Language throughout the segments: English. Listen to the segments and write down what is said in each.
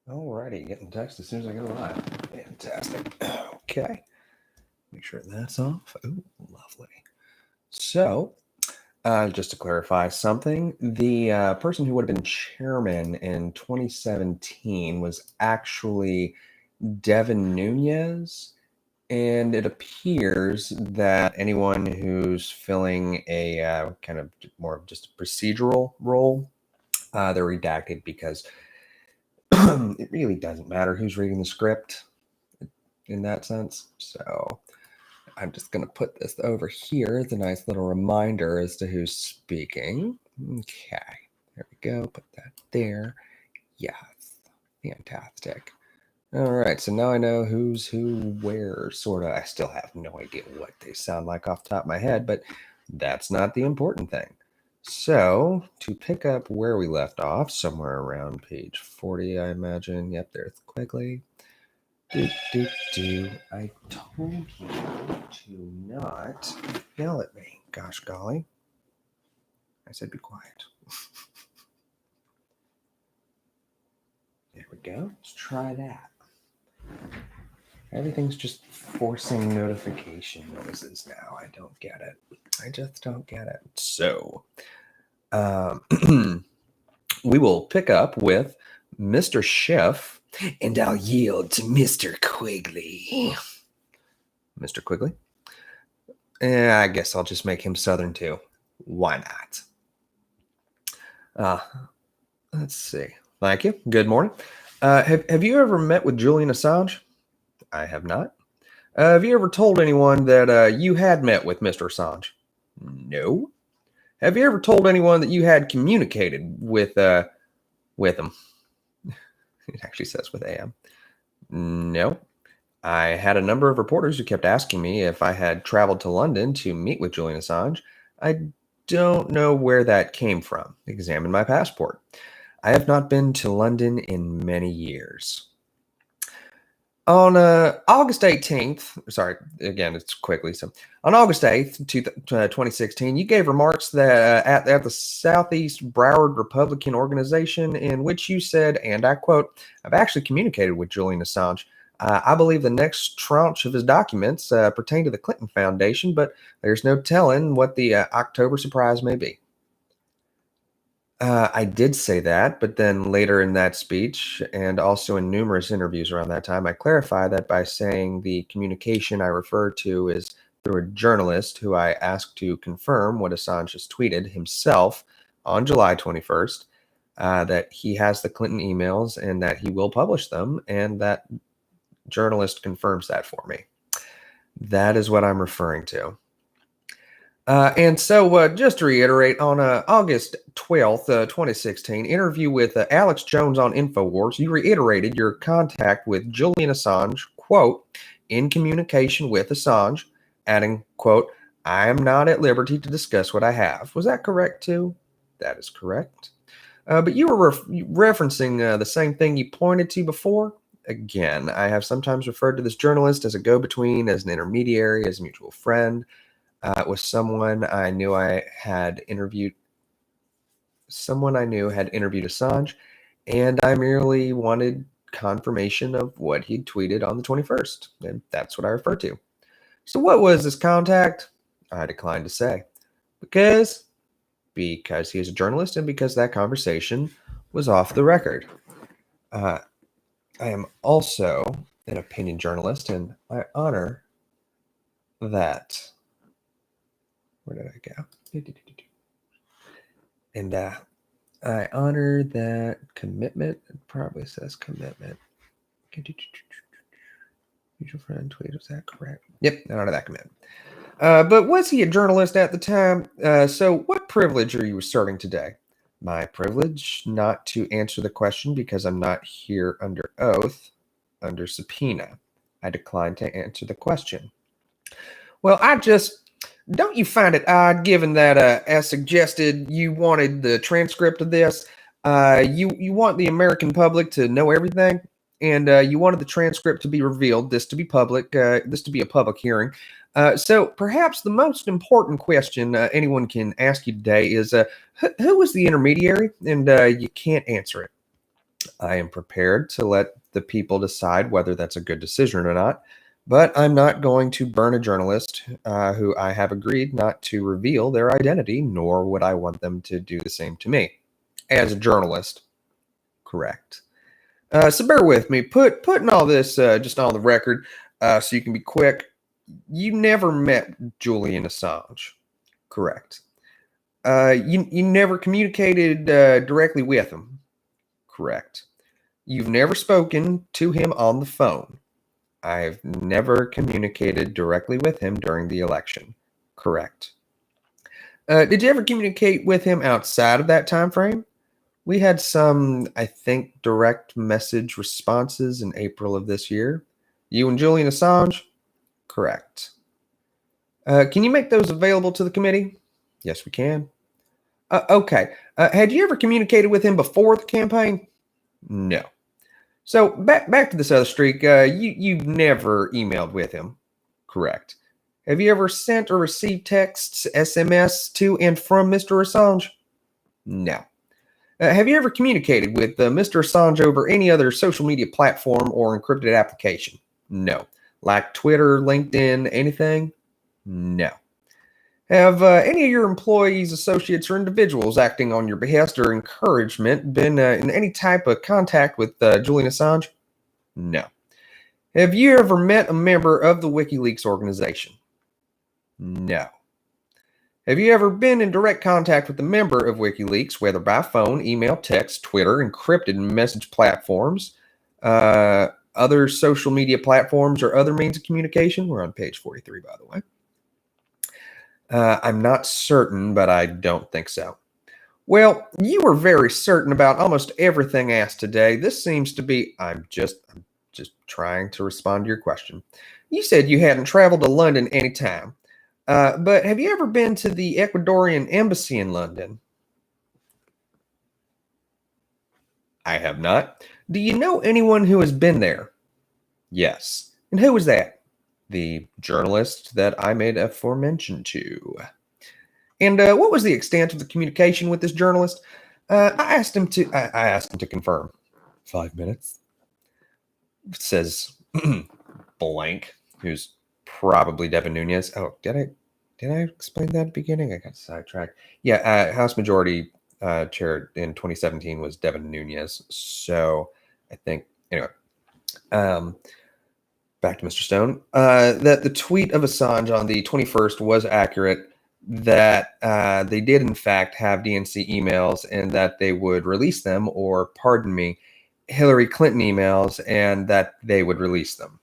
Alrighty, getting text as soon as I go live. Fantastic. Okay, make sure that's off. Oh, lovely. So, just to clarify something, the person who would have been chairman in 2017 was actually Devin Nunez. And it appears that anyone who's filling a kind of more of just a procedural role, they're redacted because it really doesn't matter who's reading the script in that sense. So I'm just going to put this over here as a nice little reminder as to who's speaking. Okay, there we go. Put that there. Yes, fantastic. All right, so now I know who's who, where, sort of. I still have no idea what they sound like off the top of my head, but that's not the important thing. So, to pick up where we left off, somewhere around page 40, I imagine. Yep, there's Quigley. I told you to not yell at me. Gosh golly. I said be quiet. There we go. Let's try that. Everything's just forcing notification noises now. I don't get it. I just don't get it. So, we will pick up with Mr. Schiff, and I'll yield to Mr. Quigley. Mr. Quigley? I guess I'll just make him Southern too. Why not? Let's see. Thank you. Good morning. Have you ever met with Julian Assange? I have not. Have you ever told anyone that you had met with Mr. Assange? No. Have you ever told anyone that you had communicated with him? It actually says with AM. No. I had a number of reporters who kept asking me if I had traveled to London to meet with Julian Assange. I don't know where that came from. Examine my passport. I have not been to London in many years. On August 18th, sorry, again, it's quickly. So on August 8th, 2016, you gave remarks that at the Southeast Broward Republican Organization in which you said, and I quote, I've actually communicated with Julian Assange. I believe the next tranche of his documents pertain to the Clinton Foundation, but there's no telling what the October surprise may be. I did say that, but then later in that speech, and also in numerous interviews around that time, I clarified that by saying the communication I referred to is through a journalist who I asked to confirm what Assange has tweeted himself on July 21st, that he has the Clinton emails and that he will publish them, and that journalist confirms that for me. That is what I'm referring to. And so, just to reiterate, on August 12th, 2016, interview with Alex Jones on InfoWars, you reiterated your contact with Julian Assange, quote, in communication with Assange, adding, quote, I am not at liberty to discuss what I have. Was that correct, too? That is correct. But you were referencing the same thing you pointed to before. Again, I have sometimes referred to this journalist as a go-between, as an intermediary, as a mutual friend. Was someone I knew had interviewed Assange, and I merely wanted confirmation of what he'd tweeted on the 21st, and that's what I refer to. So what was this contact? I declined to say. Because he is a journalist and because that conversation was off the record. I am also an opinion journalist, and I honor that. Where did I go? And I honor that commitment. It probably says commitment. Mutual friend tweet, was that correct? Yep, I honor that commitment. But was he a journalist at the time? So what privilege are you asserting today? My privilege not to answer the question because I'm not here under oath, under subpoena. I decline to answer the question. Well, don't you find it odd, given that, as suggested, you wanted the transcript of this? You want the American public to know everything, and you wanted the transcript to be revealed, this to be public, this to be a public hearing. So perhaps the most important question anyone can ask you today is, who was the intermediary? And you can't answer it. I am prepared to let the people decide whether that's a good decision or not, but I'm not going to burn a journalist who I have agreed not to reveal their identity, nor would I want them to do the same to me. As a journalist, correct. So bear with me. Putting all this just on the record so you can be quick. You never met Julian Assange, correct? You never communicated directly with him, correct? You've never spoken to him on the phone. I've never communicated directly with him during the election, correct? Did you ever communicate with him outside of that time frame? We had some, I think, direct message responses in April of this year. You and Julian Assange? Correct. Can you make those available to the committee? Yes, we can. Okay. Had you ever communicated with him before the campaign? No. So back to this other streak. You've never emailed with him, correct? Have you ever sent or received texts, SMS to and from Mr. Assange? No. Have you ever communicated with Mr. Assange over any other social media platform or encrypted application? No. Like Twitter, LinkedIn, anything? No. Have any of your employees, associates, or individuals acting on your behest or encouragement been in any type of contact with Julian Assange? No. Have you ever met a member of the WikiLeaks organization? No. Have you ever been in direct contact with a member of WikiLeaks, whether by phone, email, text, Twitter, encrypted message platforms, other social media platforms, or other means of communication? We're on page 43, by the way. I'm not certain, but I don't think so. Well, you were very certain about almost everything asked today. This seems to be, I'm just trying to respond to your question. You said you hadn't traveled to London any time. But have you ever been to the Ecuadorian embassy in London? I have not. Do you know anyone who has been there? Yes. And who was that? The journalist that I made aforementioned to. And what was the extent of the communication with this journalist? I asked him to confirm. 5 minutes. It says blank, who's probably Devin Nunes. Oh, did I explain that at the beginning? I got sidetracked. Yeah, House Majority Chair in 2017 was Devin Nunes. So I think anyway. Back to Mr. Stone. That the tweet of Assange on the 21st was accurate. That they did in fact have DNC emails, and that they would release them, or pardon me, Hillary Clinton emails, and that they would release them.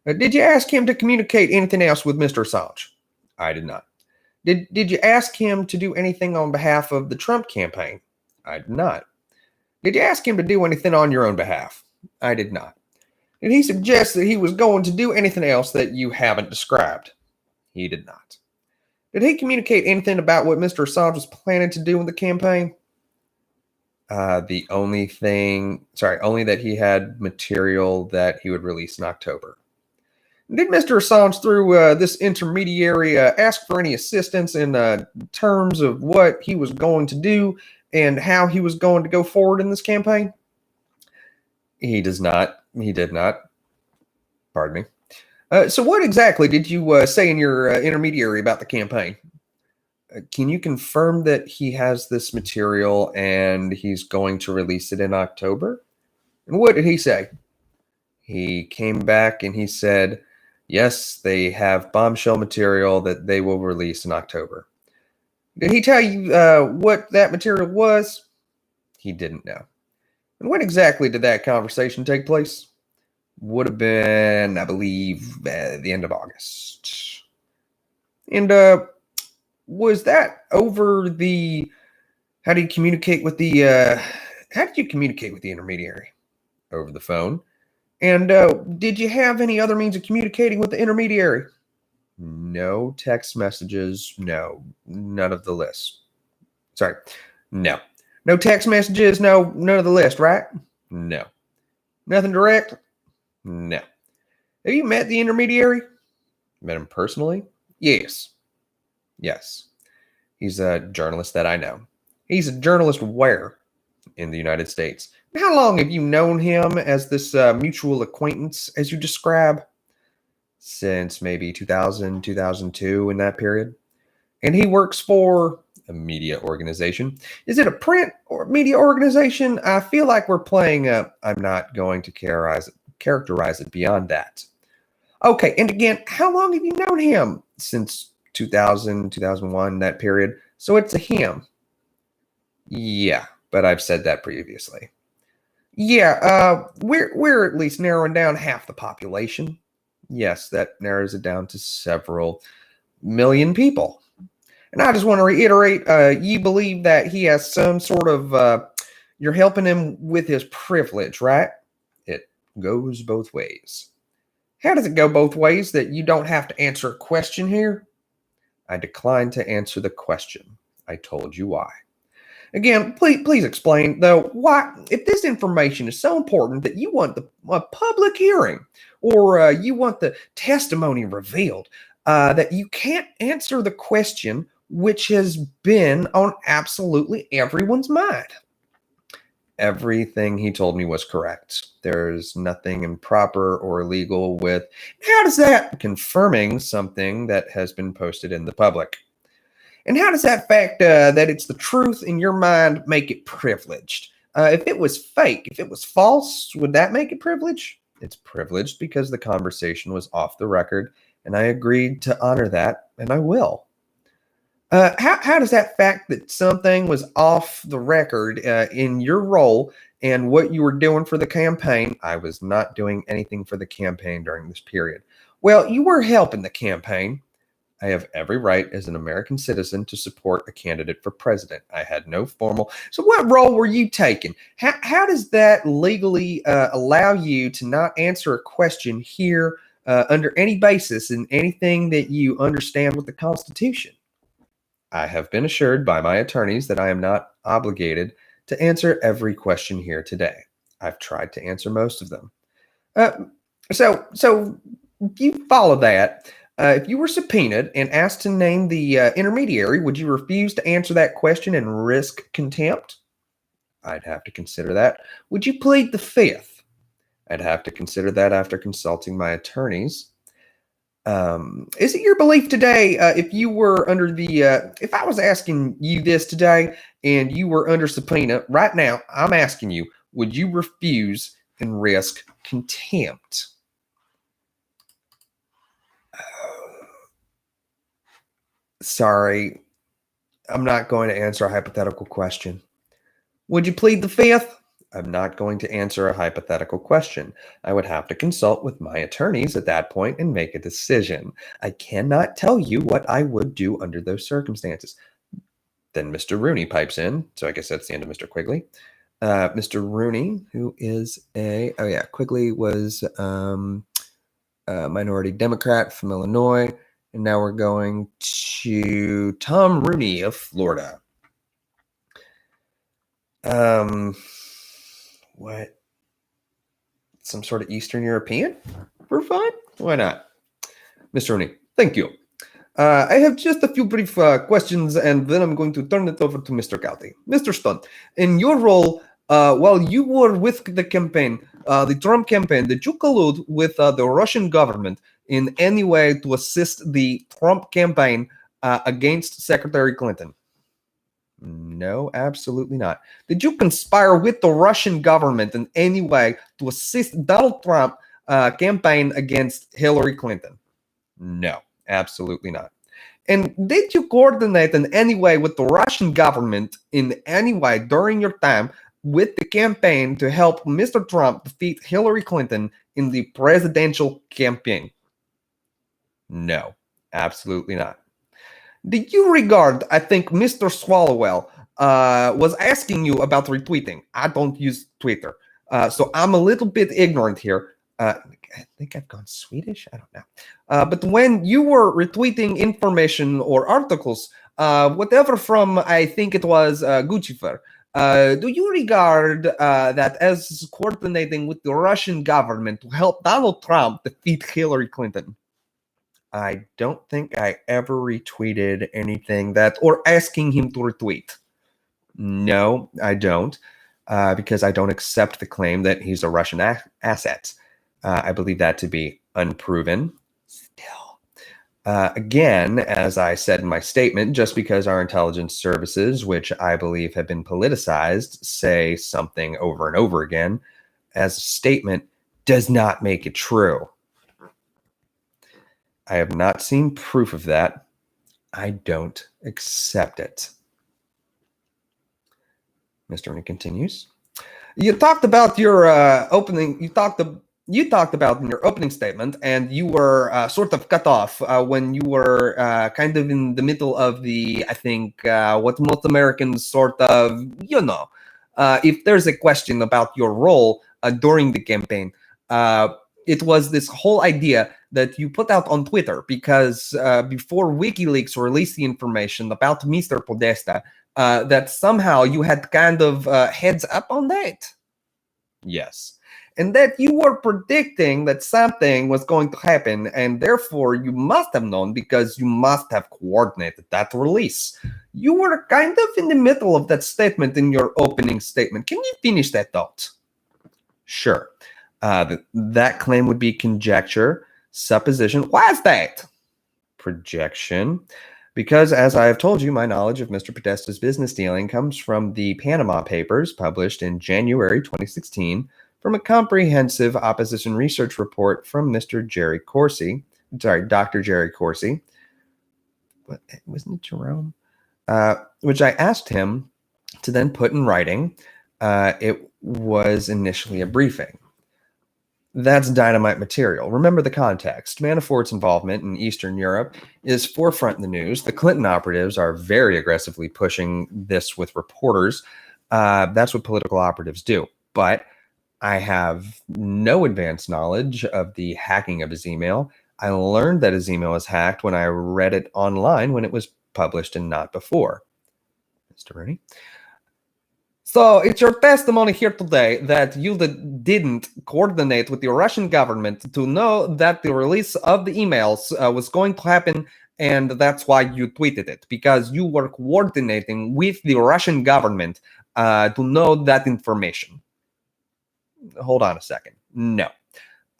Did you ask him to communicate anything else with Mr. Assange? I did not. Did you ask him to do anything on behalf of the Trump campaign? I did not. Did you ask him to do anything on your own behalf? I did not. Did he suggest that he was going to do anything else that you haven't described? He did not. Did he communicate anything about what Mr. Assange was planning to do in the campaign? Only that he had material that he would release in October. Did Mr. Assange, through this intermediary, ask for any assistance in terms of what he was going to do and how he was going to go forward in this campaign? He does not. He did not. Pardon me. So what exactly did you say in your intermediary about the campaign? Can you confirm that he has this material and he's going to release it in October? And what did he say? He came back and he said, yes, they have bombshell material that they will release in October. Did he tell you what that material was? He didn't know. And when exactly did that conversation take place? Would have been, I believe, the end of August. And was that over the? How did you communicate with the? How did you communicate with the intermediary? Over the phone. And did you have any other means of communicating with the intermediary? No text messages. No, none of the list. Sorry, no. No text messages. No, none of the list. Right? No. Nothing direct. No. Have you met the intermediary? Met him personally? Yes. Yes. He's a journalist that I know. He's a journalist where? in the United States. How long have you known him as this mutual acquaintance, as you describe? Since maybe 2000, 2002, in that period. And he works for a media organization. Is it a print or media organization? I feel like we're playing I'm not going to characterize it beyond that. Okay, and again, how long have you known him? Since 2000, 2001, that period. So it's a him. Yeah, but I've said that previously. Yeah, we're at least narrowing down half the population. Yes, that narrows it down to several million people. And I just want to reiterate, you believe that he has some sort of, you're helping him with his privilege, right? It goes both ways. How does it go both ways that you don't have to answer a question here? I declined to answer the question. I told you why. Again, please explain, though, why, if this information is so important that you want a public hearing or you want the testimony revealed, that you can't answer the question which has been on absolutely everyone's mind. Everything he told me was correct. There's nothing improper or illegal with, how does that, confirming something that has been posted in the public? And how does that fact that it's the truth in your mind make it privileged? If it was fake, if it was false, would that make it privileged? It's privileged because the conversation was off the record, and I agreed to honor that, and I will. How does that fact that something was off the record in your role and what you were doing for the campaign? I was not doing anything for the campaign during this period. Well, you were helping the campaign. I have every right as an American citizen to support a candidate for president. I had no formal. So, what role were you taking? How does that legally allow you to not answer a question here under any basis in anything that you understand with the Constitution? I have been assured by my attorneys that I am not obligated to answer every question here today. I've tried to answer most of them. Uh, so you follow that. If you were subpoenaed and asked to name the intermediary, would you refuse to answer that question and risk contempt? I'd have to consider that. Would you plead the fifth? I'd have to consider that after consulting my attorneys. Is it your belief today, if you were under the, if I was asking you this today and you were under subpoena right now, I'm asking you, would you refuse and risk contempt? Sorry, I'm not going to answer a hypothetical question. Would you plead the fifth? I'm not going to answer a hypothetical question. I would have to consult with my attorneys at that point and make a decision. I cannot tell you what I would do under those circumstances. Then Mr. Rooney pipes in. So I guess that's the end of Mr. Quigley. Mr. Rooney, who is Quigley was a minority Democrat from Illinois. And now we're going to Tom Rooney of Florida. What? Some sort of Eastern European? For fun? Why not? Mr. Rooney, thank you. I have just a few brief questions, and then I'm going to turn it over to Mr. Gowdy. Mr. Stone, in your role, while you were with the campaign, the Trump campaign, did you collude with the Russian government in any way to assist the Trump campaign against Secretary Clinton? No, absolutely not. Did you conspire with the Russian government in any way to assist Donald Trump campaign against Hillary Clinton? No, absolutely not. And did you coordinate in any way with the Russian government in any way during your time with the campaign to help Mr. Trump defeat Hillary Clinton in the presidential campaign? No, absolutely not. Did you regard, I think Mr. Swallowwell was asking you about retweeting. I don't use Twitter. So I'm a little bit ignorant here. I think I've gone Swedish. I don't know. But when you were retweeting information or articles, whatever from, I think it was Guccifer, do you regard that as coordinating with the Russian government to help Donald Trump defeat Hillary Clinton? I don't think I ever retweeted anything that, or asking him to retweet. No, I don't. because I don't accept the claim that he's a Russian asset. I believe that to be unproven. Still, again, as I said in my statement, just because our intelligence services, which I believe have been politicized, say something over and over again as a statement does not make it true. I have not seen proof of that. I don't accept it. Mr. Rooney continues. You talked about your opening. You talked about in your opening statement, and you were sort of cut off when you were kind of in the middle of the, I think, what most Americans sort of, if there's a question about your role during the campaign, it was this whole idea that you put out on Twitter because before WikiLeaks released the information about Mr. Podesta, that somehow you had kind of heads up on that. Yes. And that you were predicting that something was going to happen, and therefore you must have known because you must have coordinated that release. You were kind of in the middle of that statement in your opening statement. Can you finish that thought? Sure. That claim would be conjecture, supposition. Why is that? Projection. Because, as I have told you, my knowledge of Mr. Podesta's business dealing comes from the Panama Papers published in January 2016 from a comprehensive opposition research report from Dr. Jerry Corsi. What, wasn't it Jerome? Which I asked him to then put in writing. It was initially a briefing. That's dynamite material. Remember the context. Manafort's involvement in Eastern Europe is forefront in the news. The Clinton operatives are very aggressively pushing this with reporters. That's what political operatives do. But I have no advanced knowledge of the hacking of his email. I learned that his email was hacked when I read it online when it was published and not before. Mr. Rooney. So it's your testimony here today that you didn't coordinate with the Russian government to know that the release of the emails was going to happen, and that's why you tweeted it, because you were coordinating with the Russian government to know that information. Hold on a second. No,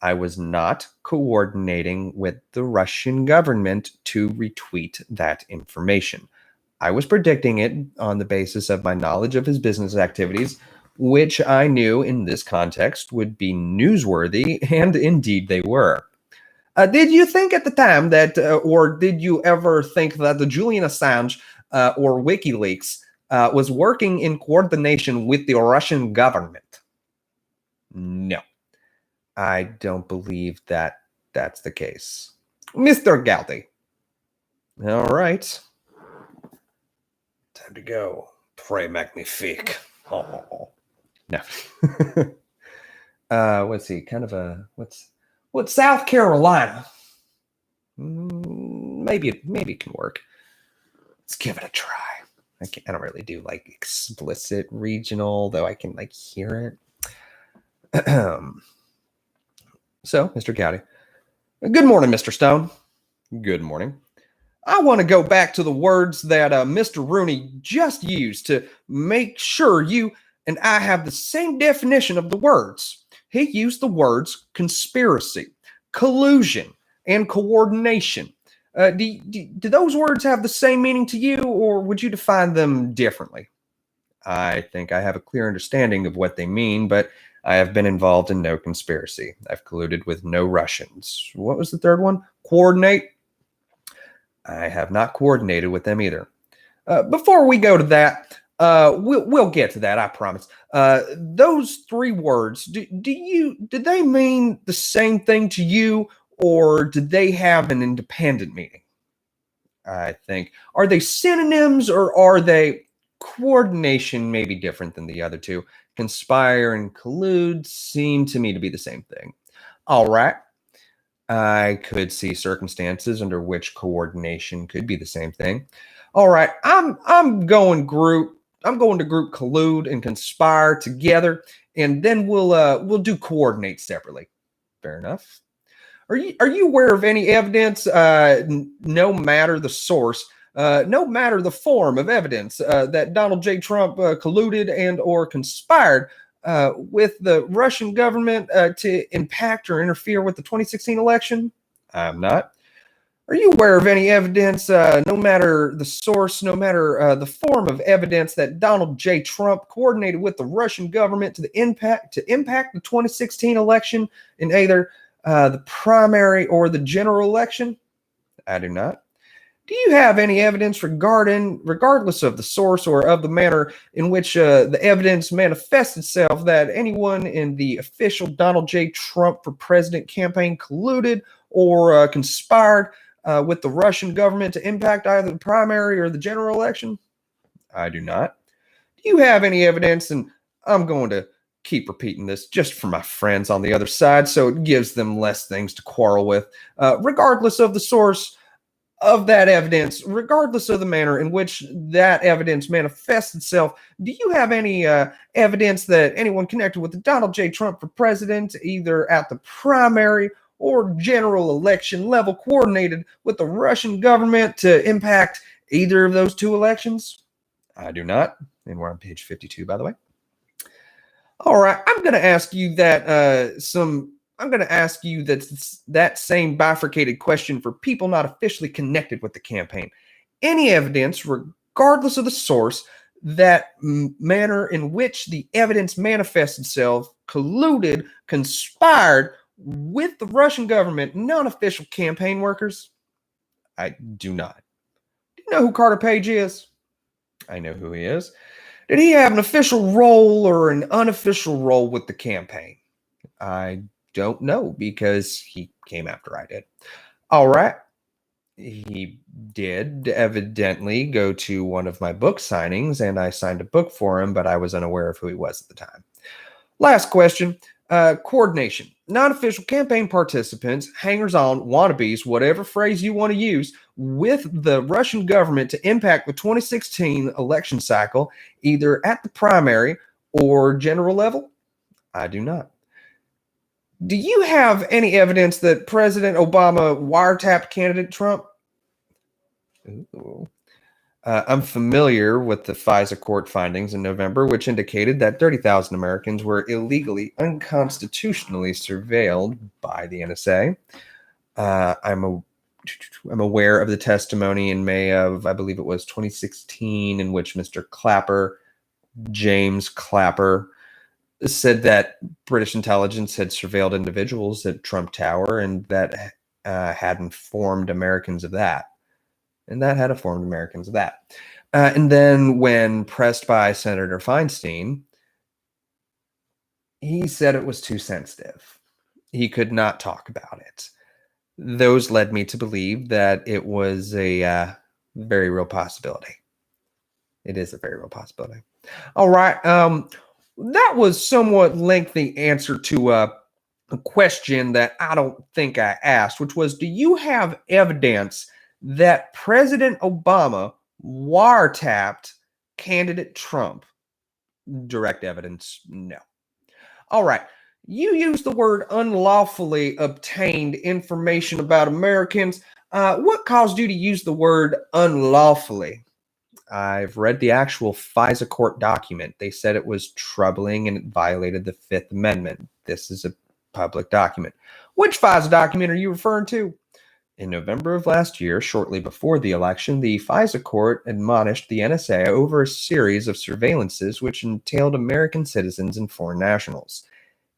I was not coordinating with the Russian government to retweet that information. I was predicting it on the basis of my knowledge of his business activities, which I knew in this context would be newsworthy, and indeed they were. Did you think at the time that, or did you ever think that the Julian Assange or WikiLeaks was working in coordination with the Russian government? No, I don't believe that that's the case. Mr. Galdi. All right. Time to go. Très magnifique. Oh. No. Let's see. Kind of a what's South Carolina? Maybe it can work. Let's give it a try. I don't really do like explicit regional, though I can like hear it. So, Mr. Gowdy. Good morning, Mr. Stone. Good morning. I want to go back to the words that Mr. Rooney just used to make sure you and I have the same definition of the words. He used the words conspiracy, collusion, and coordination. Do those words have the same meaning to you, or would you define them differently? I think I have a clear understanding of what they mean, but I have been involved in no conspiracy. I've colluded with no Russians. What was the third one? Coordinate? I have not coordinated with them either. Before we go to that, we'll get to that, I promise. Those three words, did they mean the same thing to you, or did they have an independent meaning? I think. Are they synonyms, or are they coordination may be different than the other two? Conspire and collude seem to me to be the same thing. All right. I could see circumstances under which coordination could be the same thing. All right, I'm going to group collude and conspire together, and then we'll do coordinate separately. Fair enough. Are you aware of any evidence, no matter the source, no matter the form of evidence that Donald J. Trump colluded and or conspired with the Russian government to impact or interfere with the 2016 election? I'm not. Are you aware of any evidence, no matter the source, no matter the form of evidence, that Donald J. Trump coordinated with the Russian government to impact the 2016 election in either the primary or the general election? I do not. Do you have any evidence regardless of the source or of the manner in which the evidence manifests itself, that anyone in the official Donald J. Trump for president campaign colluded or conspired with the Russian government to impact either the primary or the general election? I do not. Do you have any evidence, and I'm going to keep repeating this just for my friends on the other side so it gives them less things to quarrel with, regardless of the source of that evidence, regardless of the manner in which that evidence manifests itself, do you have any evidence that anyone connected with Donald J. Trump for president, either at the primary or general election level, coordinated with the Russian government to impact either of those two elections? I do not. And we're on page 52, by the way. All right, I'm going to ask you that that same bifurcated question for people not officially connected with the campaign. Any evidence, regardless of the source, that manner in which the evidence manifests itself, colluded, conspired with the Russian government, non-official campaign workers? I do not. Do you know who Carter Page is? I know who he is. Did he have an official role or an unofficial role with the campaign? I don't know, because he came after I did. All right. He did evidently go to one of my book signings, and I signed a book for him, but I was unaware of who he was at the time. Last question. Coordination. Non-official campaign participants, hangers-on, wannabes, whatever phrase you want to use, with the Russian government to impact the 2016 election cycle, either at the primary or general level? I do not. Do you have any evidence that President Obama wiretapped candidate Trump? Ooh. I'm familiar with the FISA court findings in November, which indicated that 30,000 Americans were illegally, unconstitutionally surveilled by the NSA. I'm aware of the testimony in May of, I believe it was 2016, in which Mr. Clapper, James Clapper, said that British intelligence had surveilled individuals at Trump Tower, and that had informed Americans of that. And then when pressed by Senator Feinstein, he said it was too sensitive. He could not talk about it. Those led me to believe that it was a very real possibility. It is a very real possibility. All right. That was somewhat lengthy answer to a question that I don't think I asked, which was, do you have evidence that President Obama wiretapped candidate Trump? Direct evidence, no. All right. You used the word unlawfully obtained information about Americans. What caused you to use the word unlawfully? I've read the actual FISA court document. They said it was troubling and it violated the Fifth Amendment. This is a public document. Which FISA document are you referring to? In November of last year, shortly before the election, the FISA court admonished the NSA over a series of surveillances which entailed American citizens and foreign nationals.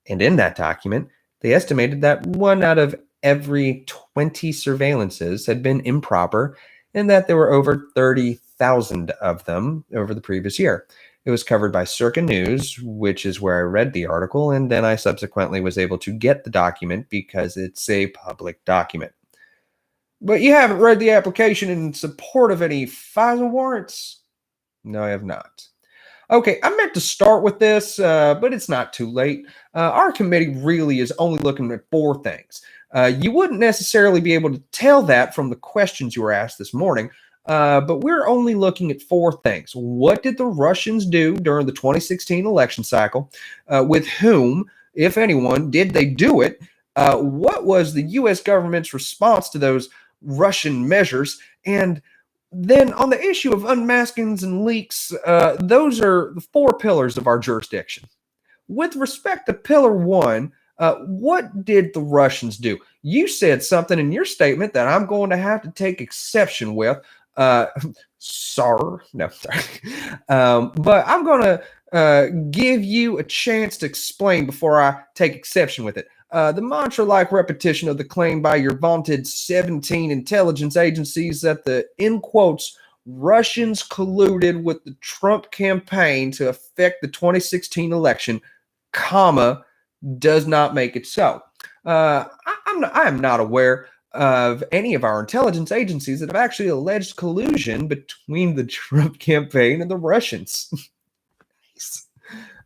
And in that document, they estimated that 1 out of every 20 surveillances had been improper, and that there were over 30,000 of them over the previous year. It was covered by Circa News, which is where I read the article, and then I subsequently was able to get the document because it's a public document. But you haven't read the application in support of any FISA warrants? No, I have not. Okay, I meant to start with this, but it's not too late. Our committee really is only looking at 4 things. You wouldn't necessarily be able to tell that from the questions you were asked this morning, but we're only looking at 4 things. What did the Russians do during the 2016 election cycle? With whom, if anyone, did they do it? What was the U.S. government's response to those Russian measures? And Then on the issue of unmaskings and leaks, those are the four pillars of our jurisdiction. With respect to pillar one, what did the Russians do? You said something in your statement that I'm going to have to take exception with. Uh, sorry, no, sorry. But I'm going to give you a chance to explain before I take exception with it. The mantra like repetition of the claim by your vaunted 17 intelligence agencies that the, in quotes, Russians colluded with the Trump campaign to affect the 2016 election, comma, does not make it so. I am not aware of any of our intelligence agencies that have actually alleged collusion between the Trump campaign and the Russians.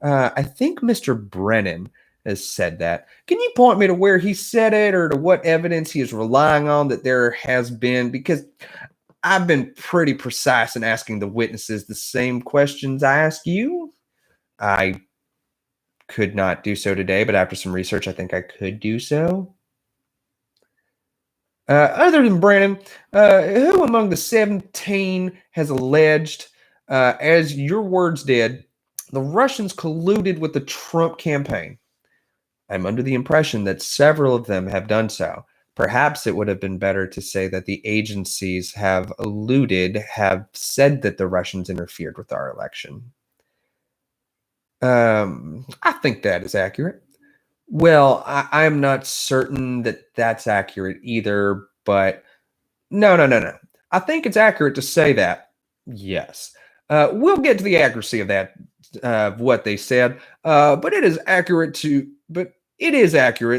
I think Mr. Brennan has said that. Can you point me to where he said it or to what evidence he is relying on that there has been? Because I've been pretty precise in asking the witnesses the same questions I ask you. I could not do so today, but after some research, I think I could do so. Other than Brennan, who among the 17 has alleged, as your words did, the Russians colluded with the Trump campaign? I'm under the impression that several of them have done so. Perhaps it would have been better to say that the agencies have said that the Russians interfered with our election. I think that is accurate. Well, I'm not certain that that's accurate either, but no. I think it's accurate to say that. Yes. We'll get to the accuracy of that, of what they said, but it is accurate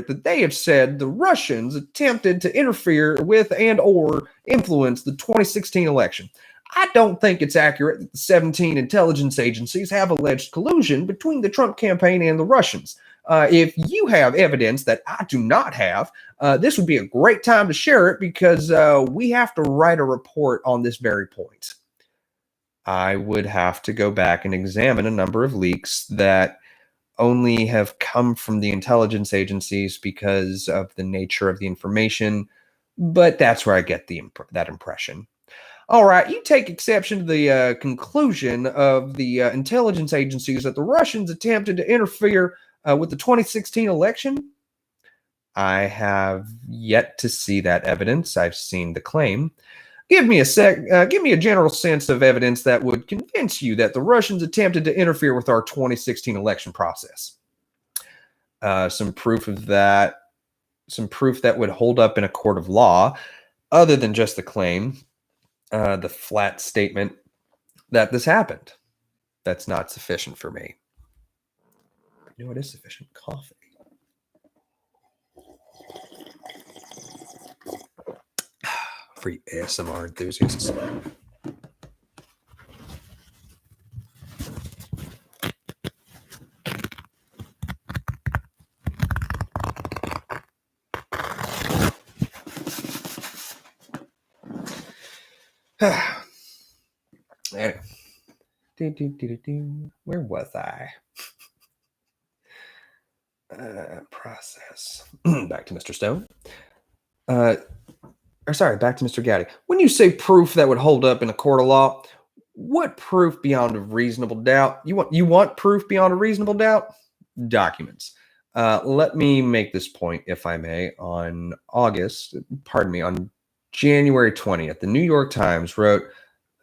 that they have said the Russians attempted to interfere with and or influence the 2016 election. I don't think it's accurate that the 17 intelligence agencies have alleged collusion between the Trump campaign and the Russians. If you have evidence that I do not have, this would be a great time to share it because we have to write a report on this very point. I would have to go back and examine a number of leaks that only have come from the intelligence agencies because of the nature of the information, but that's where I get that impression. All right, you take exception to the conclusion of the intelligence agencies that the Russians attempted to interfere with the 2016 election. I have yet to see that evidence. I've seen the claim. Give me a general sense of evidence that would convince you that the Russians attempted to interfere with our 2016 election process. Some proof that would hold up in a court of law, other than just the claim, the flat statement that this happened. That's not sufficient for me. You know what is sufficient? Coffee. For you ASMR enthusiasts. Where was I? Process. Back to Mr. Stone. Back to Mr. Gaddy. When you say proof that would hold up in a court of law, what proof beyond a reasonable doubt? You want proof beyond a reasonable doubt? Documents. Let me make this point, if I may. On January 20th, the New York Times wrote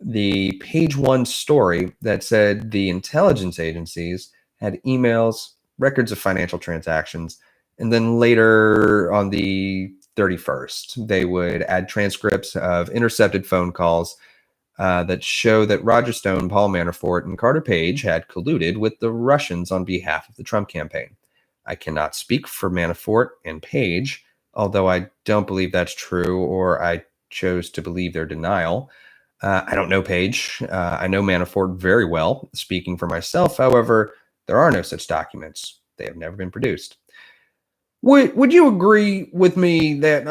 the page one story that said the intelligence agencies had emails, records of financial transactions, and then later on the 31st, they would add transcripts of intercepted phone calls that show that Roger Stone, Paul Manafort, and Carter Page had colluded with the Russians on behalf of the Trump campaign. I cannot speak for Manafort and Page, although I don't believe that's true, or I chose to believe their denial. I don't know Page. I know Manafort very well. Speaking for myself, however, there are no such documents. They have never been produced. Would you agree with me that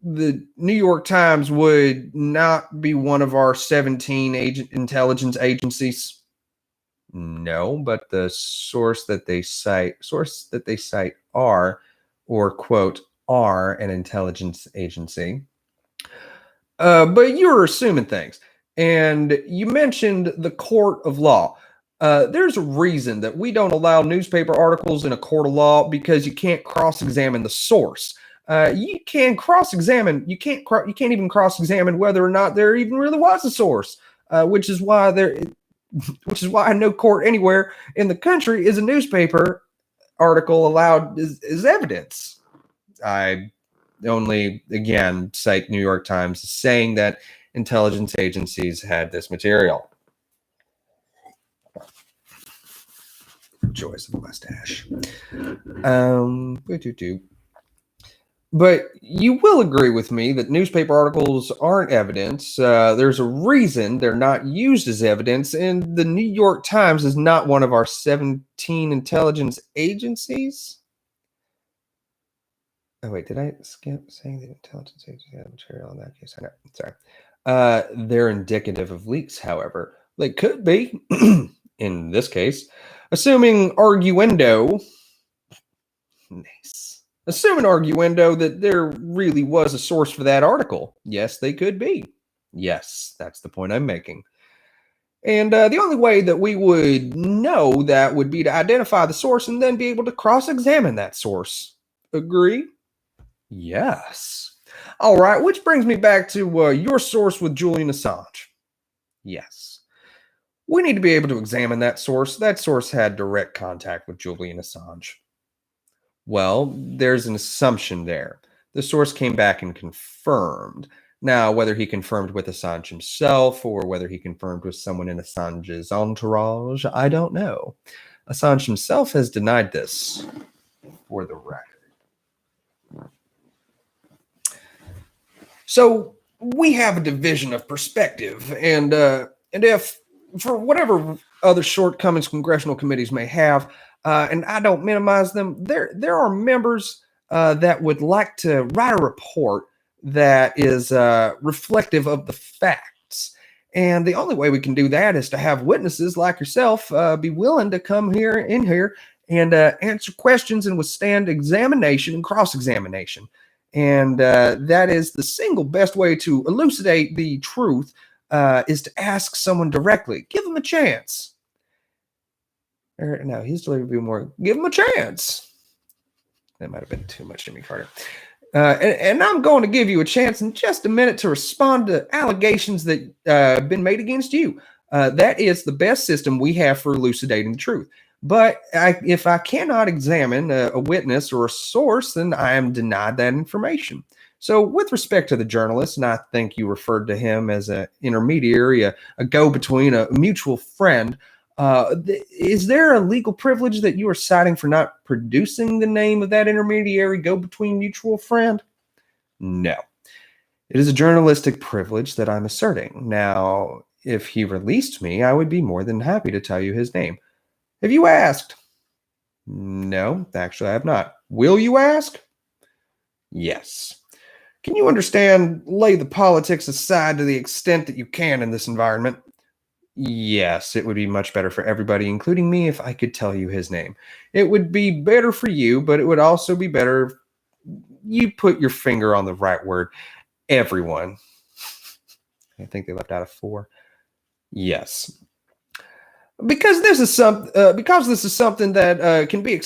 the New York Times would not be one of our 17 intelligence agencies? No, but the source that they cite are, or quote, are an intelligence agency. But you're assuming things. And you mentioned the court of law. There's a reason that we don't allow newspaper articles in a court of law because you can't cross-examine the source. You can cross-examine. You can't even cross-examine whether or not there even really was a source, which is why no court anywhere in the country is a newspaper article allowed as evidence. I only, again, cite New York Times as saying that intelligence agencies had this material. Joys of the mustache. But you will agree with me that newspaper articles aren't evidence. There's a reason they're not used as evidence, and the New York Times is not one of our 17 intelligence agencies. Oh, wait, did I skip saying that intelligence agencies had material in that case? I know. Sorry. They're indicative of leaks, however. They could be, in this case, assuming arguendo. Nice. Assuming arguendo that there really was a source for that article. Yes, they could be. Yes, that's the point I'm making. And the only way that we would know that would be to identify the source and then be able to cross-examine that source. Agree? Yes. All right, which brings me back to your source with Julian Assange. Yes. We need to be able to examine that source. That source had direct contact with Julian Assange. Well, there's an assumption there. The source came back and confirmed. Now, whether he confirmed with Assange himself or whether he confirmed with someone in Assange's entourage, I don't know. Assange himself has denied this, for the record. So we have a division of perspective, and if for whatever other shortcomings congressional committees may have, and I don't minimize them, there are members that would like to write a report that is reflective of the facts. And the only way we can do that is to have witnesses like yourself be willing to come in here and answer questions and withstand examination and cross-examination. And that is the single best way to elucidate the truth is to ask someone directly. Give them a chance. No, he's delivered more. Give him a chance. That might have been too much, Jimmy Carter. And I'm going to give you a chance in just a minute to respond to allegations that have been made against you. That is the best system we have for elucidating the truth. But if I cannot examine a witness or a source, then I am denied that information. So with respect to the journalist, and I think you referred to him as an intermediary, a go-between, a mutual friend, is there a legal privilege that you are citing for not producing the name of that intermediary go-between mutual friend? No. It is a journalistic privilege that I'm asserting. Now, if he released me, I would be more than happy to tell you his name. Have you asked? No, actually I have not. Will you ask? Yes. Can you lay the politics aside to the extent that you can in this environment? Yes, it would be much better for everybody, including me, if I could tell you his name. It would be better for you, but it would also be better if you put your finger on the right word. Everyone. I think they left out a 4. Yes. Because this is something that can be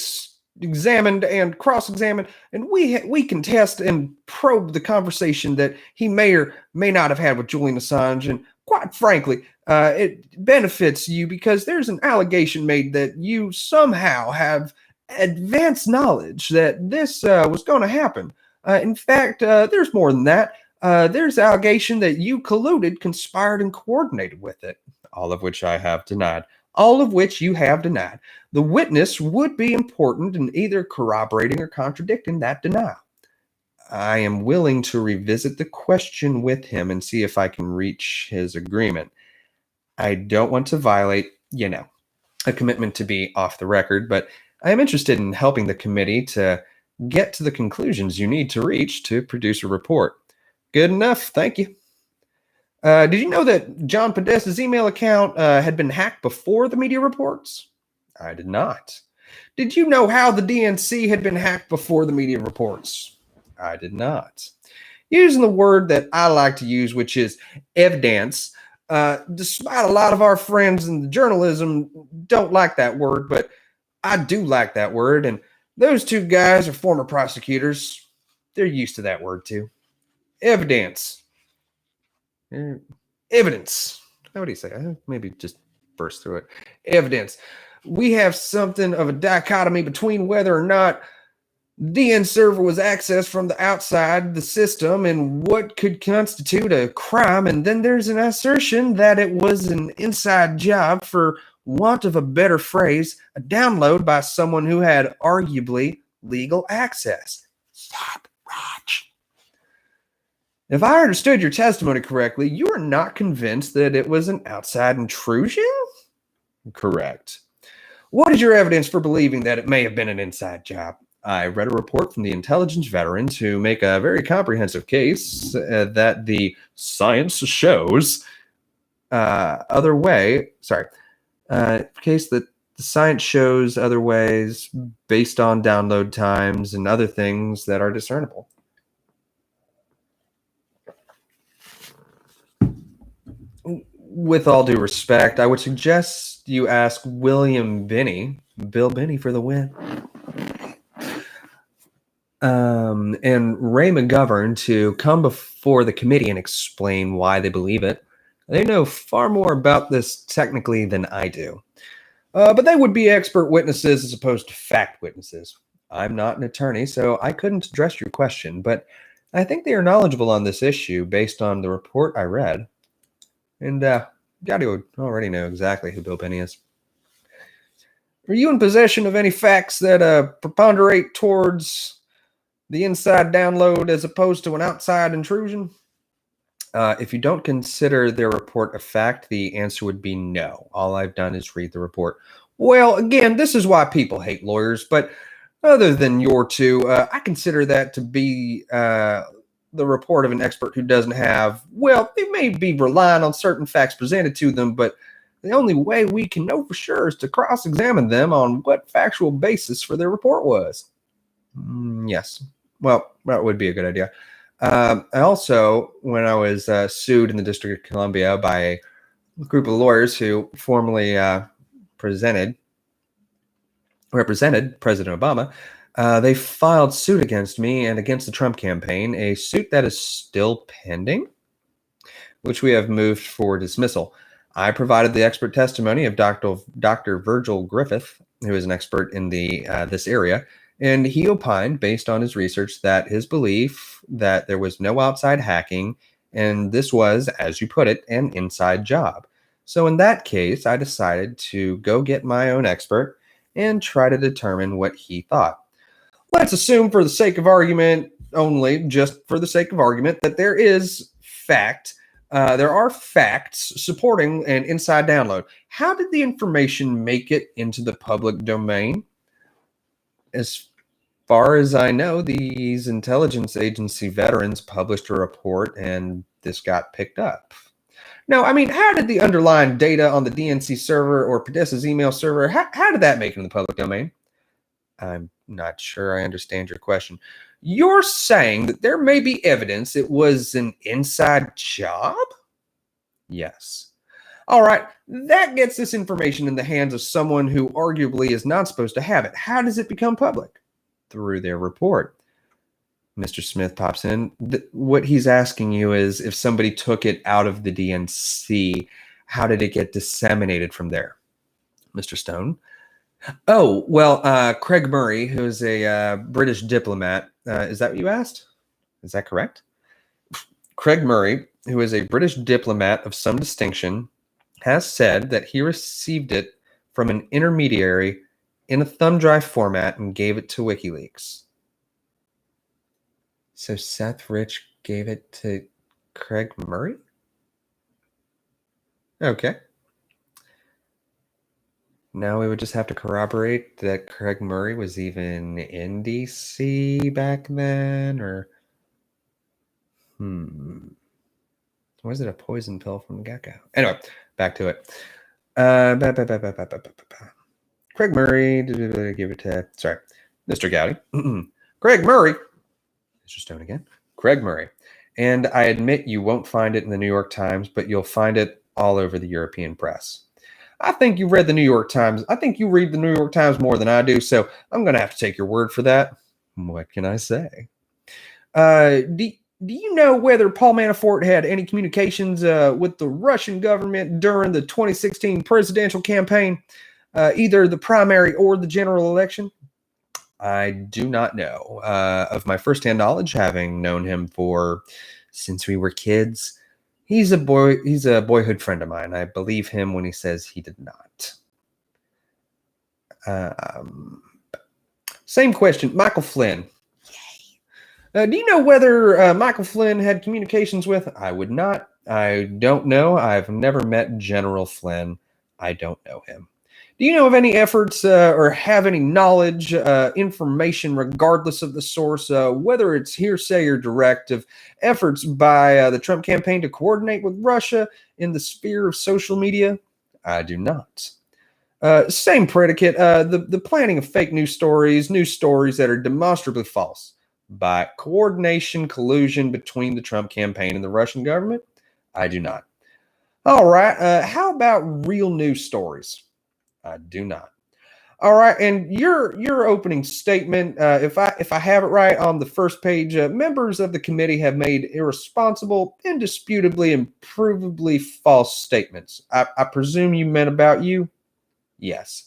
examined and cross-examined, and we can test and probe the conversation that he may or may not have had with Julian Assange. And quite frankly, it benefits you because there's an allegation made that you somehow have advanced knowledge that this was going to happen. In fact, there's more than that. There's allegation that you colluded, conspired, and coordinated with it, all of which I have denied. All of which you have denied. The witness would be important in either corroborating or contradicting that denial. I am willing to revisit the question with him and see if I can reach his agreement. I don't want to violate, a commitment to be off the record, but I am interested in helping the committee to get to the conclusions you need to reach to produce a report. Good enough. Thank you. Did you know that John Podesta's email account had been hacked before the media reports? I did not. Did you know how the DNC had been hacked before the media reports? I did not. Using the word that I like to use, which is evidence, Despite a lot of our friends in the journalism don't like that word, but I do like that word. And those two guys are former prosecutors. They're used to that word too. Evidence. Evidence. How do you say? Maybe just burst through it. Evidence. We have something of a dichotomy between whether or not the DN server was accessed from the outside the system and what could constitute a crime. And then there's an assertion that it was an inside job, for want of a better phrase, a download by someone who had arguably legal access. Stop, Raj. If I understood your testimony correctly, you are not convinced that it was an outside intrusion? Correct. What is your evidence for believing that it may have been an inside job? I read a report from the intelligence veterans who make a very comprehensive case that the science shows case that the science shows other ways based on download times and other things that are discernible. With all due respect, I would suggest you ask William Binney, Bill Binney for the win, and Ray McGovern to come before the committee and explain why they believe it. They know far more about this technically than I do. But they would be expert witnesses as opposed to fact witnesses. I'm not an attorney, so I couldn't address your question, but I think they are knowledgeable on this issue based on the report I read. And Gotti would already know exactly who Bill Binney is. Are you in possession of any facts that preponderate towards the inside download as opposed to an outside intrusion? If you don't consider their report a fact, the answer would be no. All I've done is read the report. Well, again, this is why people hate lawyers, but other than your two, I consider that to be the report of an expert who doesn't have, well, they may be relying on certain facts presented to them, but the only way we can know for sure is to cross-examine them on what factual basis for their report was. Yes. Well, that would be a good idea. I also, when I was sued in the District of Columbia by a group of lawyers who formerly represented President Obama, they filed suit against me and against the Trump campaign, a suit that is still pending, which we have moved for dismissal. I provided the expert testimony of Dr. Virgil Griffith, who is an expert in this area, and he opined, based on his research, that his belief that there was no outside hacking, and this was, as you put it, an inside job. So in that case, I decided to go get my own expert and try to determine what he thought. Let's assume, for the sake of argument only, just for the sake of argument, that there are facts supporting an inside download. How did the information make it into the public domain? As far as I know, these intelligence agency veterans published a report and this got picked up. No, I mean, how did the underlying data on the DNC server or Podesta's email server, how did that make it in the public domain? I'm not sure I understand your question. You're saying that there may be evidence it was an inside job? Yes. All right, that gets this information in the hands of someone who arguably is not supposed to have it. How does it become public? Through their report. Mr. Smith pops in. What he's asking you is, if somebody took it out of the DNC, how did it get disseminated from there? Mr. Stone. Oh, well, Craig Murray, who's a British diplomat. Is that what you asked? Is that correct? Craig Murray, who is a British diplomat of some distinction, has said that he received it from an intermediary in a thumb drive format and gave it to WikiLeaks. So Seth Rich gave it to Craig Murray? Okay. Now we would just have to corroborate that Craig Murray was even in DC back then, or was it a poison pill from the get-go? Anyway, back to it. Craig Murray, give it to, sorry, Mr. Gowdy. Craig Murray, Mr. Stone again, Craig Murray. And I admit you won't find it in the New York Times, but you'll find it all over the European press. I think you read the New York Times. I think you read the New York Times more than I do, so I'm going to have to take your word for that. What can I say? Do you know whether Paul Manafort had any communications with the Russian government during the 2016 presidential campaign, either the primary or the general election? I do not know. Of my firsthand knowledge, having known him since we were kids, he's a boyhood friend of mine. I believe him when he says he did not. Same question, Michael Flynn. Do you know whether Michael Flynn had communications with? I would not. I don't know. I've never met General Flynn. I don't know him. Do you know of any efforts or have any knowledge, information, regardless of the source, whether it's hearsay or direct, of efforts by the Trump campaign to coordinate with Russia in the sphere of social media? I do not. Same predicate, the planning of fake news stories that are demonstrably false by coordination, collusion between the Trump campaign and the Russian government? I do not. All right. How about real news stories? I do not. All right, and your opening statement, if I have it right on the first page, members of the committee have made irresponsible, indisputably, and provably false statements. I presume you meant about you? Yes.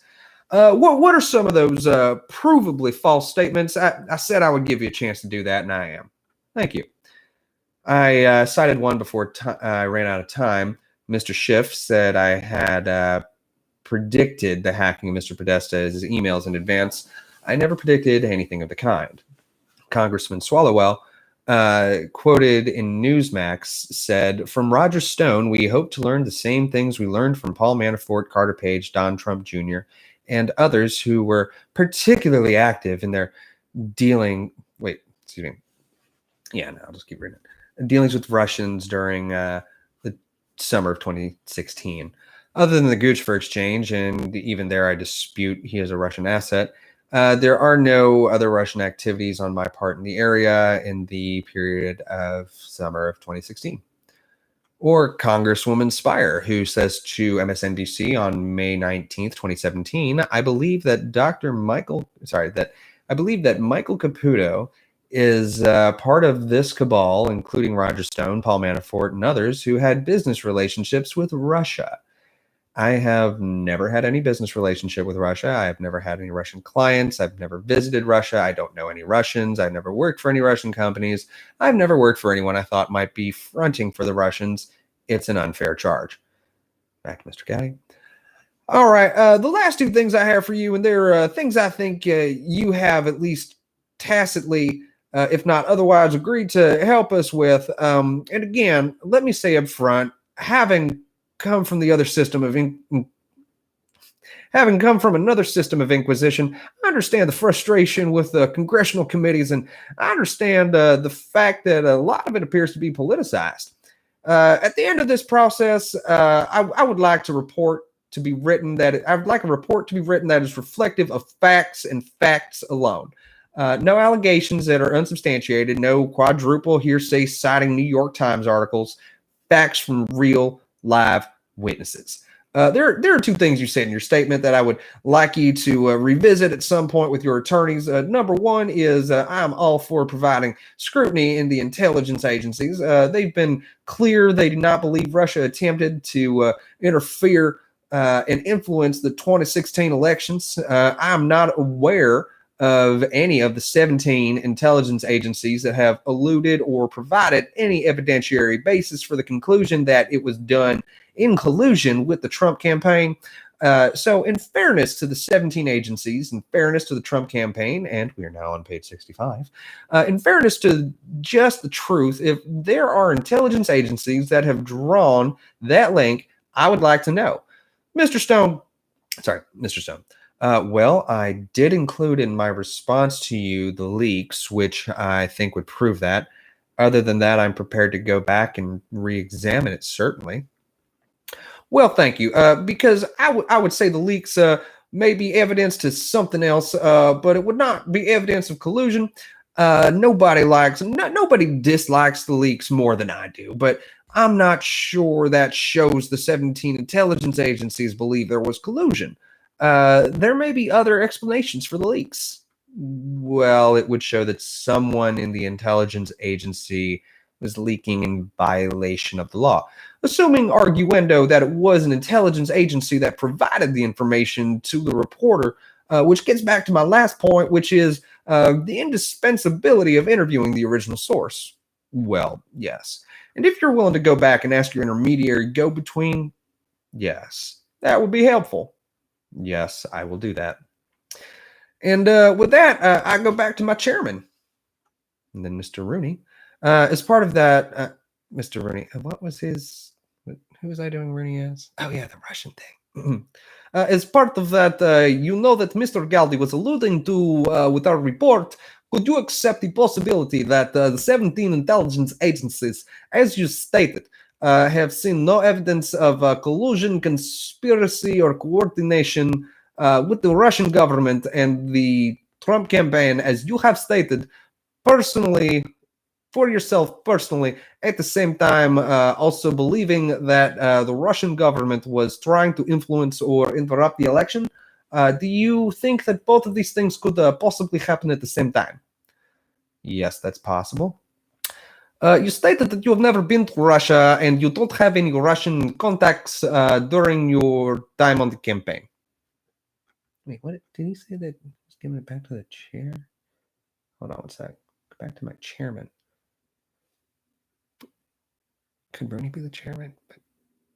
What are some of those provably false statements? I said I would give you a chance to do that, and I am. Thank you. I cited one before I ran out of time. Mr. Schiff said I had predicted the hacking of Mr. Podesta's emails in advance. I never predicted anything of the kind. Congressman Swalwell, quoted in Newsmax, said, "From Roger Stone, we hope to learn the same things we learned from Paul Manafort, Carter Page, Don Trump Jr., and others who were particularly active in their dealings with Russians during the summer of 2016. Other than the Guccifer exchange, and even there I dispute he is a Russian asset, there are no other Russian activities on my part in the area in the period of summer of 2016. Or Congresswoman Spire, who says to MSNBC on May 19th, 2017, I believe that Michael Caputo is part of this cabal, including Roger Stone, Paul Manafort, and others who had business relationships with Russia. I have never had any business relationship with Russia. I have never had any Russian clients. I've never visited Russia. I don't know any Russians. I've never worked for any Russian companies. I've never worked for anyone I thought might be fronting for the Russians. It's an unfair charge." Back to Mr. Gowdy. All right. The last two things I have for you, and they're things I think you have at least tacitly, if not otherwise, agreed to help us with. And again, let me say up front, having come from the other system of having come from another system of inquisition, I understand the frustration with the congressional committees, and I understand the fact that a lot of it appears to be politicized. At the end of this process, I would like a report to be written that is reflective of facts and facts alone. No allegations that are unsubstantiated, no quadruple hearsay citing New York Times articles, facts from real live witnesses. There are two things you said in your statement that I would like you to revisit at some point with your attorneys. Number one is I'm all for providing scrutiny in the intelligence agencies. They've been clear they do not believe Russia attempted to interfere and influence the 2016 elections. I'm not aware of any of the 17 intelligence agencies that have alluded or provided any evidentiary basis for the conclusion that it was done in collusion with the Trump campaign. So in fairness to the 17 agencies, in fairness to the Trump campaign, and we are now on page 65, in fairness to just the truth, if there are intelligence agencies that have drawn that link, I would like to know. Mr. Stone. Well, I did include in my response to you the leaks, which I think would prove that. Other than that, I'm prepared to go back and re-examine it, certainly. Well, thank you. Because I would say the leaks may be evidence to something else, but it would not be evidence of collusion. Nobody dislikes the leaks more than I do, but I'm not sure that shows the 17 intelligence agencies believe there was collusion. There may be other explanations for the leaks. Well, it would show that someone in the intelligence agency was leaking in violation of the law. Assuming arguendo that it was an intelligence agency that provided the information to the reporter, which gets back to my last point, which is the indispensability of interviewing the original source. Well, yes. And if you're willing to go back and ask your intermediary go between, yes, that would be helpful. Yes, I will do that. And with that, I go back to my chairman. And then Mr. Rooney, as part of that, Mr. Rooney, what was his, who was I doing Rooney as? Oh, yeah, the Russian thing. As part of that, you know that Mr. Galdi was alluding to with our report. Could you accept the possibility that the 17 intelligence agencies, as you stated, have seen no evidence of collusion, conspiracy, or coordination with the Russian government and the Trump campaign, as you have stated, personally, for yourself personally, at the same time also believing that the Russian government was trying to influence or interrupt the election? Do you think that both of these things could possibly happen at the same time? Yes, that's possible. You stated that you have never been to Russia and you don't have any Russian contacts during your time on the campaign. Wait, what did he say that he's giving it back to the chair? Hold on one sec. Go back to my chairman. Could Bernie be the chairman? But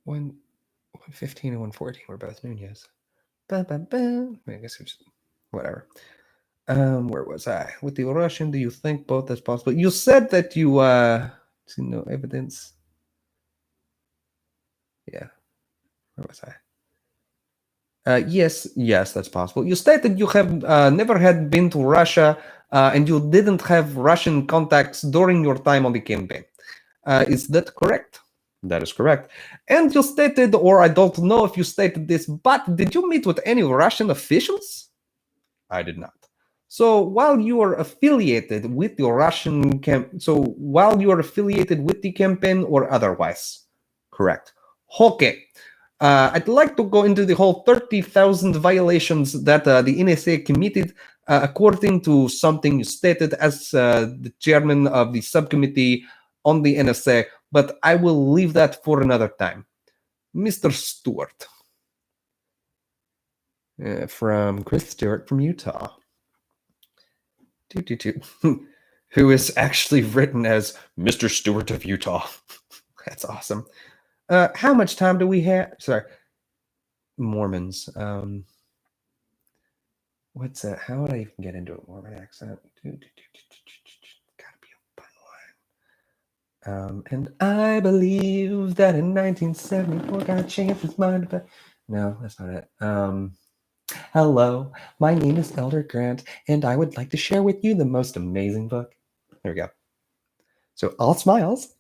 115 and 114 were both Nunez. I guess it's whatever. Where was I? With the Russian, do you think both is possible? You said that you see no evidence. Yeah. Where was I? Yes, that's possible. You stated you have never had been to Russia and you didn't have Russian contacts during your time on the campaign. Is that correct? That is correct. And you stated, or I don't know if you stated this, but did you meet with any Russian officials? I did not. So while you are affiliated with the Russian while you are affiliated with the campaign or otherwise? Correct. Okay. I'd like to go into the whole 30,000 violations that the NSA committed according to something you stated as the chairman of the subcommittee on the NSA, but I will leave that for another time. Mr. Stewart. From Chris Stewart from Utah. Who is actually written as Mr. Stewart of Utah. That's awesome. How much time do we have? Sorry. Mormons. What's that? How would I even get into a Mormon accent? Gotta be a fun line. And I believe that in 1974 God changed his mind about. No, that's not it. Hello, my name is Elder Grant, and I would like to share with you the most amazing book. There we go. So all smiles.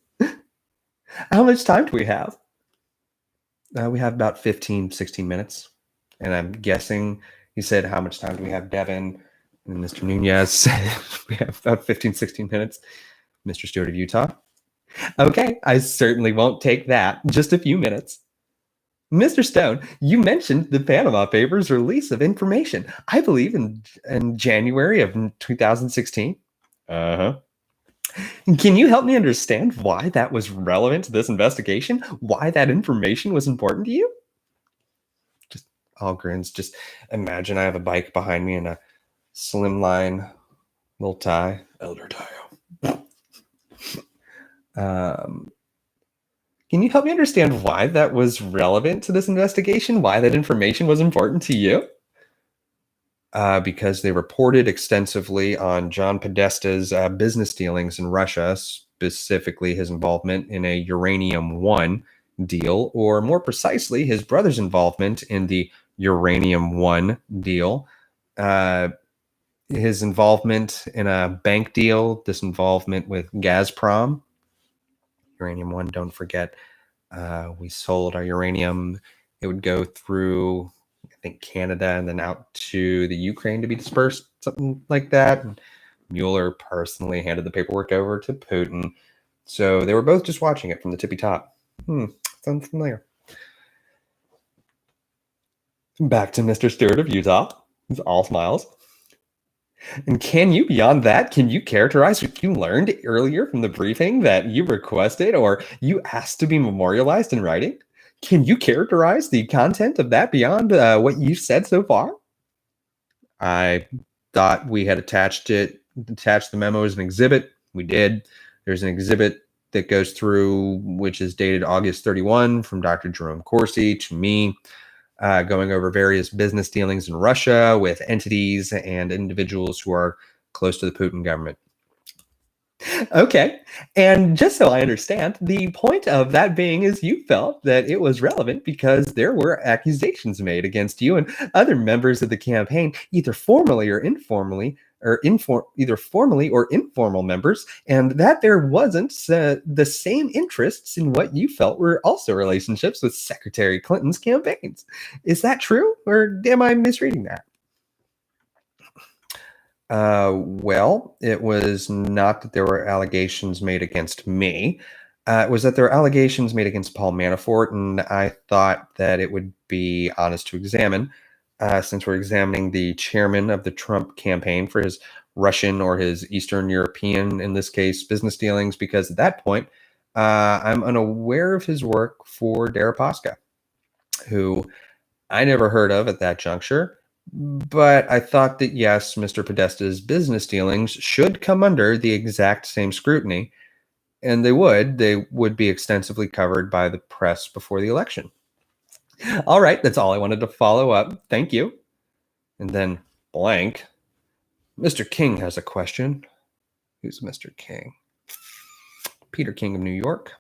How much time do we have? We have about 15, 16 minutes. And I'm guessing he said, how much time do we have, Devin? And Mr. Nunez said, we have about 15, 16 minutes. Mr. Stewart of Utah. Okay, I certainly won't take that. Just a few minutes. Mr. Stone, you mentioned the Panama Papers release of information, I believe in January of 2016. Uh-huh. Can you help me understand why that was relevant to this investigation? Why that information was important to you? Just all grins. Just imagine I have a bike behind me and a slimline little tie. Elder Taio. Can you help me understand why that was relevant to this investigation? Why that information was important to you? Because they reported extensively on John Podesta's business dealings in Russia, specifically his involvement in a uranium-1 deal, or more precisely, his brother's involvement in the uranium-1 deal, his involvement in a bank deal, this involvement with Gazprom. Uranium-1, don't forget, we sold our uranium. It would go through, I think, Canada and then out to the Ukraine to be dispersed, something like that. And Mueller personally handed the paperwork over to Putin. So they were both just watching it from the tippy top. Sounds familiar. Back to Mr. Stewart of Utah. He's all smiles. And beyond that, can you characterize what you learned earlier from the briefing that you requested or you asked to be memorialized in writing? Can you characterize the content of that beyond what you've said so far? I thought we had attached the memo as an exhibit. We did. There's an exhibit that goes through, which is dated August 31 from Dr. Jerome Corsi to me, going over various business dealings in Russia with entities and individuals who are close to the Putin government. Okay. And just so I understand, the point of that being is you felt that it was relevant because there were accusations made against you and other members of the campaign, either formally or informally, either formally or informal members, and that there wasn't the same interests in what you felt were also relationships with Secretary Clinton's campaigns. Is that true, or am I misreading that? Well, it was not that there were allegations made against me. It was that there were allegations made against Paul Manafort, and I thought that it would be honest to examine, since we're examining the chairman of the Trump campaign for his Russian or his Eastern European, in this case, business dealings, because at that point, I'm unaware of his work for Deripaska, who I never heard of at that juncture. But I thought that, yes, Mr. Podesta's business dealings should come under the exact same scrutiny, and they would be extensively covered by the press before the election. All right, that's all I wanted to follow up. Thank you. And then blank. Mr. King has a question. Who's Mr. King? Peter King of New York.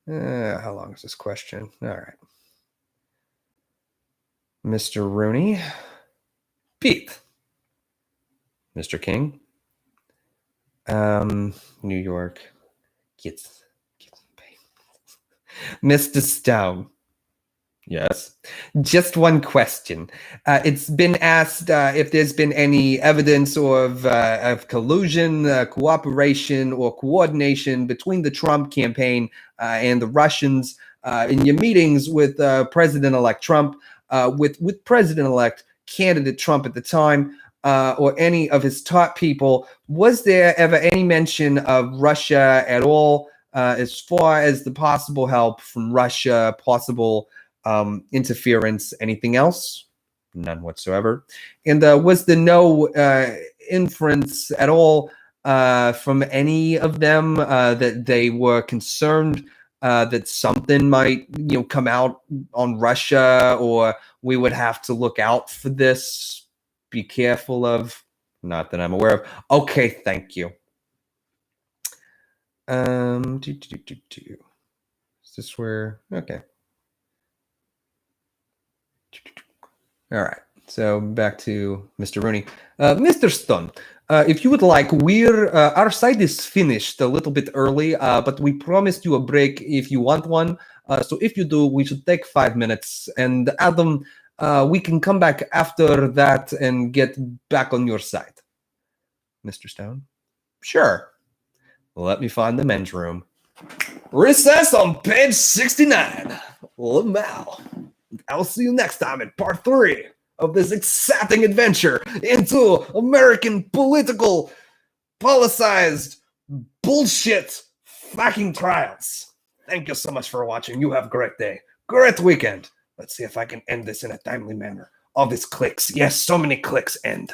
How long is this question? All right. Mr. Rooney. Pete. Mr. King. New York. Gets paid. Mr. Stone. Yes. Just one question. It's been asked if there's been any evidence of collusion, cooperation, or coordination between the Trump campaign and the Russians in your meetings with President-elect Trump, with President-elect candidate Trump at the time, or any of his top people. Was there ever any mention of Russia at all, as far as the possible help from Russia, possible interference, anything else? None whatsoever. And was there no inference at all from any of them that they were concerned that something might, come out on Russia, or we would have to look out for this, be careful of? Not that I'm aware of. Okay, thank you. Is this where? Okay. All right. So back to Mr. Rooney. Mr. Stone, if you would like, our site is finished a little bit early, but we promised you a break if you want one. So if you do, we should take 5 minutes. And Adam, we can come back after that and get back on your side. Mr. Stone? Sure. Let me find the men's room. Recess on page 69. Lamau. I'll see you next time in part 3 of this exciting adventure into American political, politicized bullshit fucking trials. Thank you so much for watching. You have a great day. Great weekend. Let's see if I can end this in a timely manner. All these clicks. Yes, so many clicks end.